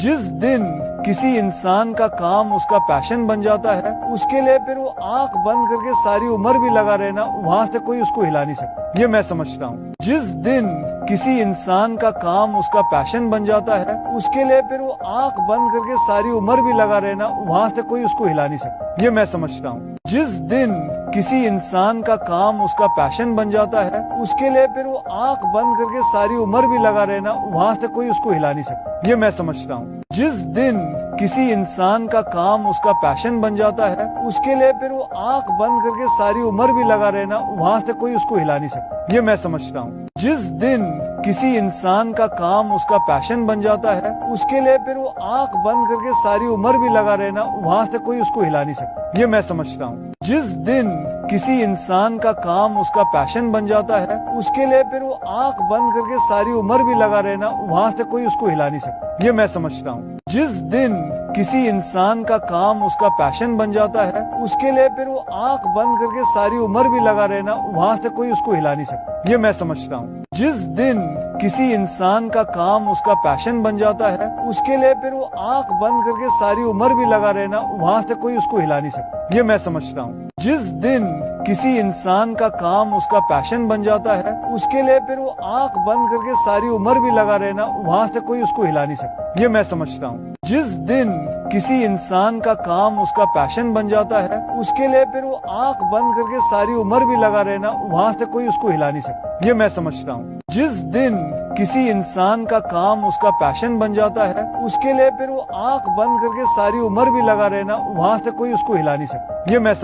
جس دن کسی انسان کا کام اس کا پیشن بن جاتا ہے اس کے لیے پھر وہ آنکھ بند کر کے ساری عمر بھی لگا رہنا، وہاں سے کوئی اس کو ہلا نہیں سکتا، یہ میں سمجھتا ہوں۔ جس دن کسی انسان کا کام اس کا پیشن بن جاتا ہے اس کے لیے پھر وہ آنکھ بند کر کے ساری عمر بھی لگا رہنا، وہاں سے کوئی اس کو ہلا نہیں سکتا، یہ میں سمجھتا ہوں۔ جس دن کسی انسان کا کام اس کا پیشن بن جاتا ہے اس کے لیے پھر وہ آنکھ بند کر کے ساری عمر بھی لگا رہنا، وہاں سے کوئی اس کو ہلا نہیں سکتا، یہ میں سمجھتا ہوں۔ جس دن کسی انسان کا کام اس کا پیشن بن جاتا ہے اس کے لیے پھر وہ آنکھ بند کر کے ساری عمر بھی لگا رہنا، وہاں سے کوئی اس کو ہلا نہیں سکتا، یہ میں سمجھتا ہوں۔ جس دن کسی انسان کا کام اس کا پیشن بن جاتا ہے اس کے لیے پھر وہ آنکھ بند کر کے ساری عمر بھی لگا رہنا، وہاں سے کوئی اس کو ہلا نہیں سکتا، یہ میں سمجھتا ہوں۔ جس دن کسی انسان کا کام اس کا پیشن بن جاتا ہے اس کے لیے پھر وہ آنکھ بند کر کے ساری عمر بھی لگا رہنا، وہاں سے کوئی اس کو ہلا نہیں سکتا، یہ میں سمجھتا ہوں۔ جس دن کسی انسان کا کام اس کا پیشن بن جاتا ہے اس کے لیے پھر وہ آنکھ بند کر کے ساری عمر بھی لگا رہنا، وہاں سے کوئی اس کو ہلا نہیں سکتا، یہ میں سمجھتا ہوں۔ جس دن کسی انسان کا کام اس کا پیشن بن جاتا ہے اس کے لیے پھر وہ آنکھ بند کر کے ساری عمر بھی لگا رہنا، وہاں سے کوئی اس کو ہلا نہیں سکتا، یہ میں سمجھتا ہوں۔ جس دن کسی انسان کا کام اس کا پیشن بن جاتا ہے اس کے لیے پھر وہ آنکھ بند کر کے ساری عمر بھی لگا رہنا، وہاں سے کوئی اس کو ہلا نہیں سکتا، یہ میں سمجھتا ہوں۔ جس دن کسی انسان کا کام اس کا پیشن بن جاتا ہے اس کے لیے پھر وہ آنکھ بند کر کے ساری عمر بھی لگا رہنا، وہاں سے کوئی اس کو ہلا نہیں سکتا، یہ میں سمجھتا ہوں۔ جس دن کسی انسان کا کام اس کا پیشن بن جاتا ہے اس کے لیے پھر وہ آنکھ بند کر کے ساری عمر بھی لگا رہنا، وہاں سے کوئی اس کو ہلا نہیں سکتا، یہ میں